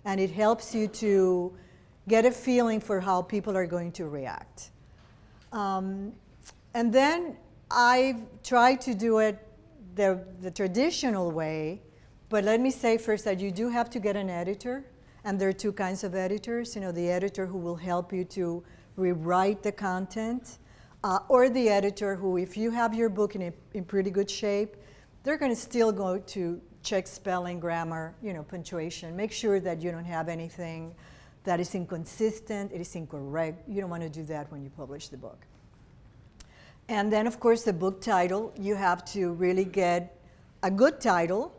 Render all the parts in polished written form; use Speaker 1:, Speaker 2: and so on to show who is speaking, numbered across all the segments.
Speaker 1: and it helps you to get a feeling for how people are going to react. And then I've tried to do it the traditional way, but let me say first that you do have to get an editor, and there are two kinds of editors. The editor who will help you to rewrite the content, or the editor who, if you have your book in pretty good shape, they're going to still go to check spelling, grammar, punctuation, make sure that you don't have anything that is inconsistent, it is incorrect. You don't want to do that when you publish the book. And then, of course, the book title. You have to really get a good title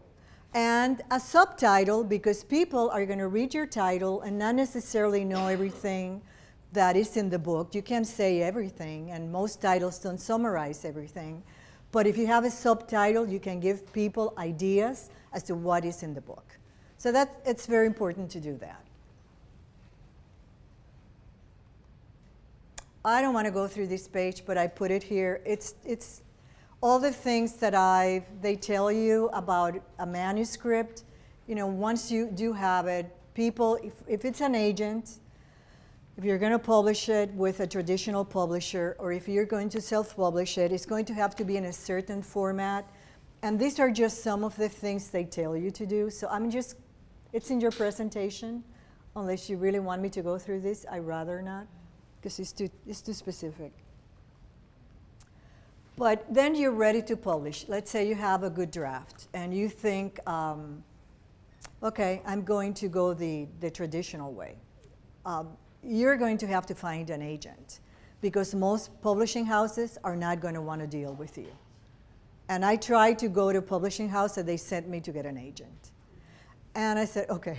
Speaker 1: and a subtitle, because people are going to read your title and not necessarily know everything that is in the book. You can't say everything, and most titles don't summarize everything. But if you have a subtitle, you can give people ideas as to what is in the book. So it's very important to do that. I don't want to go through this page, but I put it here. It's all the things that they tell you about a manuscript. Once you do have it, people, if it's an agent, if you're going to publish it with a traditional publisher, or if you're going to self-publish it, it's going to have to be in a certain format. And these are just some of the things they tell you to do. So it's in your presentation. Unless you really want me to go through this, I'd rather not, because it's too specific. But then you're ready to publish. Let's say you have a good draft, and you think, okay, I'm going to go the traditional way. You're going to have to find an agent, because most publishing houses are not going to want to deal with you. And I tried to go to a publishing house, and they sent me to get an agent. And I said, okay.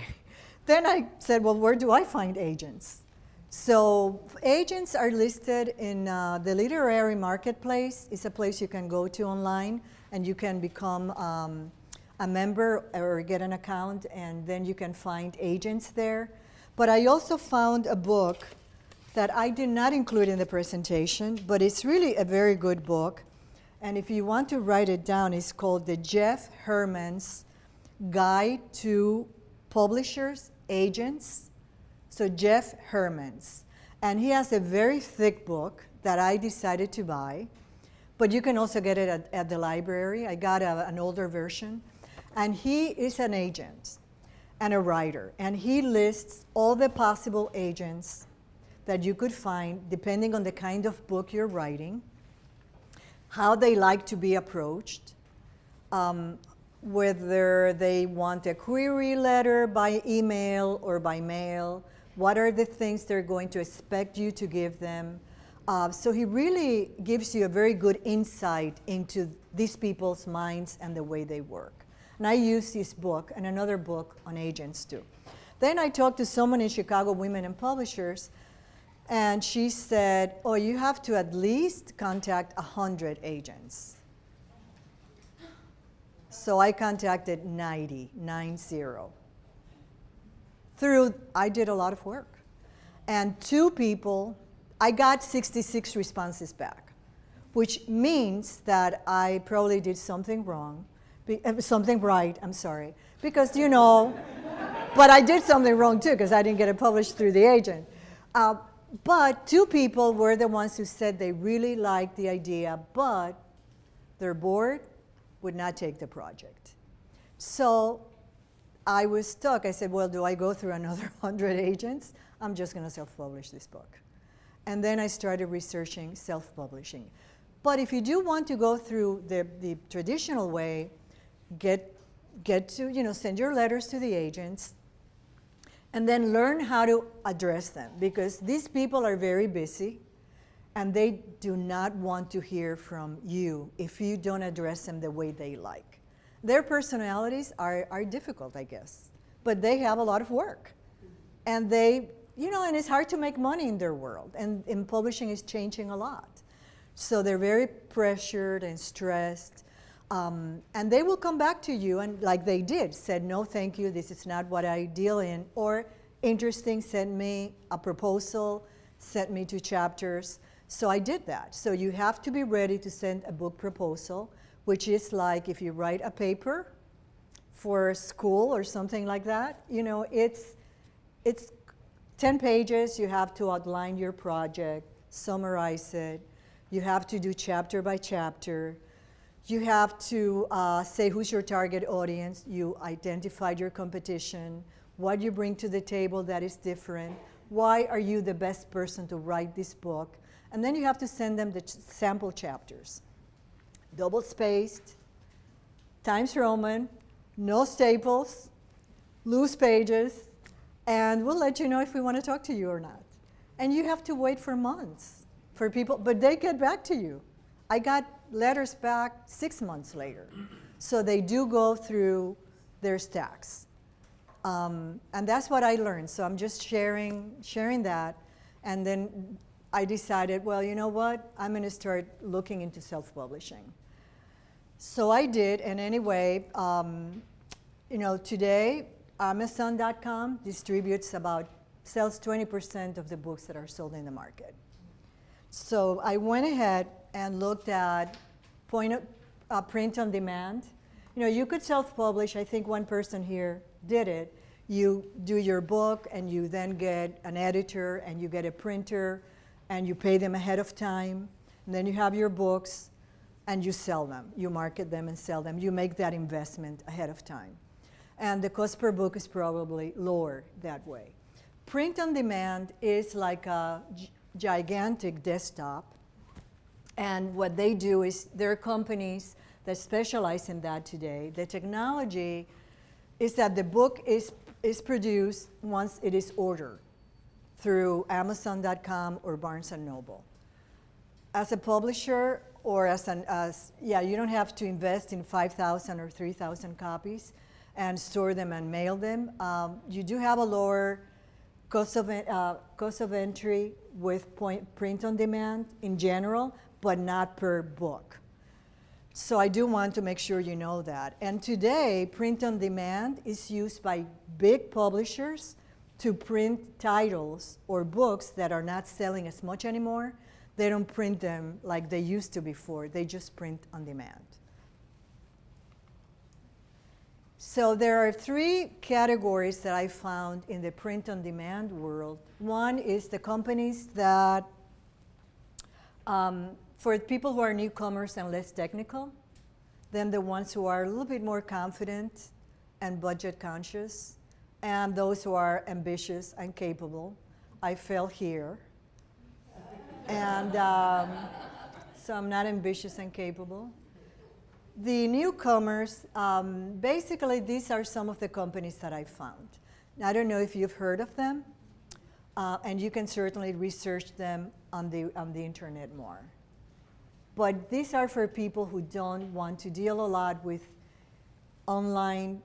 Speaker 1: Then I said, well, where do I find agents? So agents are listed in the literary marketplace. It's a place you can go to online, and you can become a member or get an account, and then you can find agents there. But I also found a book that I did not include in the presentation, but it's really a very good book. And if you want to write it down, it's called the Jeff Herman's Guide to Publishers, Agents. So Jeff Herman's. And he has a very thick book that I decided to buy. But you can also get it at the library. I got an older version. And he is an agent and a writer. And he lists all the possible agents that you could find depending on the kind of book you're writing, how they like to be approached, whether they want a query letter by email or by mail, what are the things they're going to expect you to give them. So he really gives you a very good insight into these people's minds and the way they work. And I use this book and another book on agents too. Then I talked to someone in Chicago, Women in Publishers, and she said, oh, you have to at least contact 100 agents. So I contacted 90. I did a lot of work. And 2 people, I got 66 responses back, which means that I probably did something wrong. Something right, I'm sorry. Because, but I did something wrong too, because I didn't get it published through the agent. But 2 people were the ones who said they really liked the idea, but their board would not take the project. So I was stuck. I said, well, do I go through another 100 agents? I'm just going to self-publish this book. And then I started researching self-publishing. But if you do want to go through the traditional way, get to, send your letters to the agents, and then learn how to address them, because these people are very busy, and they do not want to hear from you if you don't address them the way they like. Their personalities are difficult, I guess, but they have a lot of work. And and it's hard to make money in their world, and in publishing is changing a lot. So they're very pressured and stressed. And they will come back to you, and like they did, said, no, thank you, this is not what I deal in. Or interesting, send me a proposal, sent me 2 chapters. So I did that. So you have to be ready to send a book proposal, which is like if you write a paper for school or something like that, It's 10 pages. You have to outline your project, summarize it. You have to do chapter by chapter. You have to say who's your target audience. You identified your competition, what you bring to the table that is different. Why are you the best person to write this book? And then you have to send them the sample chapters. Double-spaced, Times Roman, no staples, loose pages, and we'll let you know if we want to talk to you or not. And you have to wait for months for people, but they get back to you. I got letters back 6 months later. So they do go through their stacks. And that's what I learned. So I'm just sharing that. And then I decided, well, you know what? I'm going to start looking into self-publishing. So I did. And anyway, today, Amazon.com sells 20% of the books that are sold in the market. So I went ahead and looked at print on demand. You could self-publish. I think one person here did it. You do your book, and you then get an editor, and you get a printer, and you pay them ahead of time. And then you have your books, and you sell them. You market them and sell them. You make that investment ahead of time. And the cost per book is probably lower that way. Print on demand is like a gigantic desktop. And what they do is there are companies that specialize in that today. The technology is that the book is produced once it is ordered through Amazon.com or Barnes & Noble. As a publisher, or you don't have to invest in 5,000 or 3,000 copies and store them and mail them. You do have a lower cost of entry with print on demand in general, but not per book. So I do want to make sure you know that. And today, print on demand is used by big publishers to print titles or books that are not selling as much anymore. They don't print them like they used to before. They just print on demand. So there are 3 categories that I found in the print on demand world. One is the companies that, for people who are newcomers and less technical, then the ones who are a little bit more confident and budget conscious, and those who are ambitious and capable. I fell here. And so I'm not ambitious and capable. The newcomers, basically these are some of the companies that I found. I don't know if you've heard of them, and you can certainly research them on the internet more. But these are for people who don't want to deal a lot with online,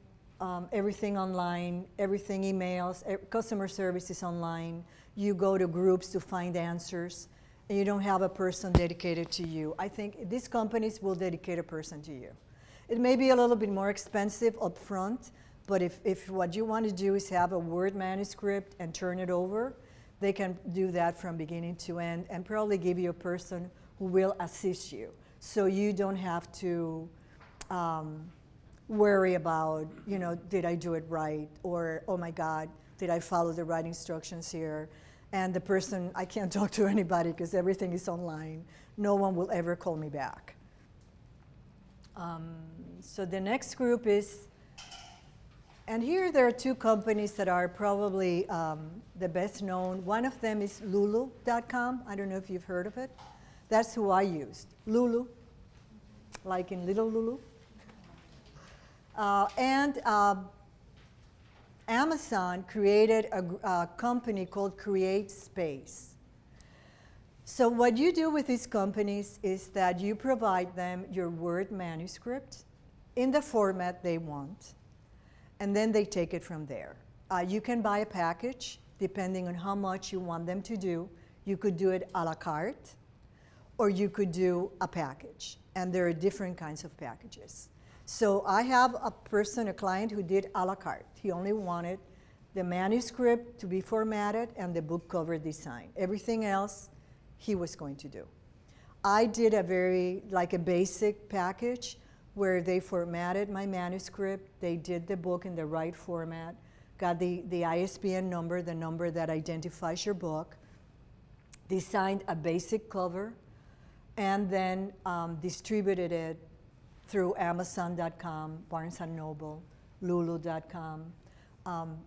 Speaker 1: everything emails, customer service is online. You go to groups to find answers, and you don't have a person dedicated to you. I think these companies will dedicate a person to you. It may be a little bit more expensive up front, but if what you want to do is have a Word manuscript and turn it over, they can do that from beginning to end and probably give you a person who will assist you. So you don't have to worry about, did I do it right? Or, oh my God, did I follow the right instructions here? And the person, I can't talk to anybody because everything is online. No one will ever call me back. So the next group is, and here there are 2 companies that are probably the best known. One of them is Lulu.com. I don't know if you've heard of it. That's who I used, Lulu, like in Little Lulu. And Amazon created a company called Create Space. So what you do with these companies is that you provide them your Word manuscript in the format they want, and then they take it from there. You can buy a package depending on how much you want them to do. You could do it a la carte, or you could do a package, and there are different kinds of packages. So I have a client who did a la carte. He only wanted the manuscript to be formatted and the book cover design. Everything else he was going to do. I did a basic package where they formatted my manuscript, they did the book in the right format, got the ISBN number, the number that identifies your book, designed a basic cover, and then distributed it through Amazon.com, Barnes & Noble, Lulu.com,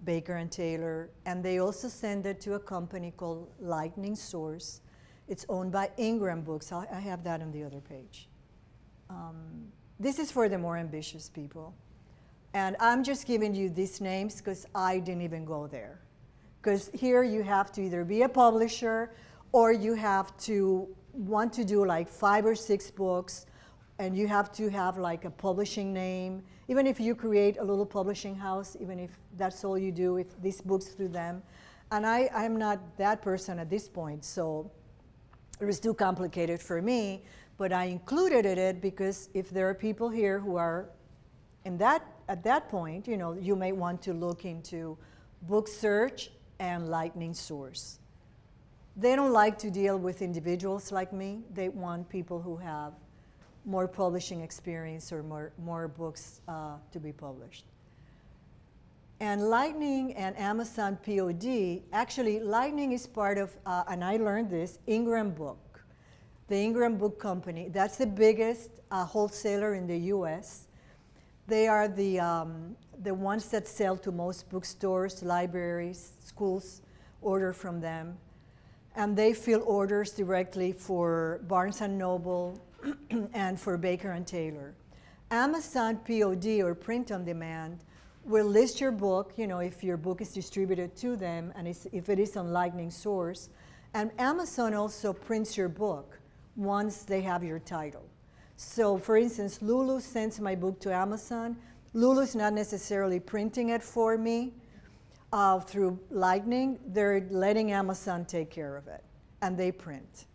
Speaker 1: Baker & Taylor, and they also send it to a company called Lightning Source. It's owned by Ingram Books. I have that on the other page. This is for the more ambitious people. And I'm just giving you these names because I didn't even go there. Because here you have to either be a publisher or you have to want to do like 5 or 6 books, and you have to have like a publishing name. Even if you create a little publishing house, even if that's all you do, if these books through them. And I'm not that person at this point, so it was too complicated for me, but I included it because if there are people here who are at that point, you may want to look into Book Search and Lightning Source. They don't like to deal with individuals like me. They want people who have more publishing experience or more books to be published. And Lightning and Amazon POD, actually Lightning is part of, and I learned this, Ingram Book. The Ingram Book Company, that's the biggest wholesaler in the US. They are the ones that sell to most bookstores, libraries, schools, order from them. And they fill orders directly for Barnes & Noble and for Baker & Taylor. Amazon POD, or print on demand, will list your book, if your book is distributed to them and if it is on Lightning Source. And Amazon also prints your book once they have your title. So for instance, Lulu sends my book to Amazon. Lulu's not necessarily printing it for me through Lightning. They're letting Amazon take care of it, and they print.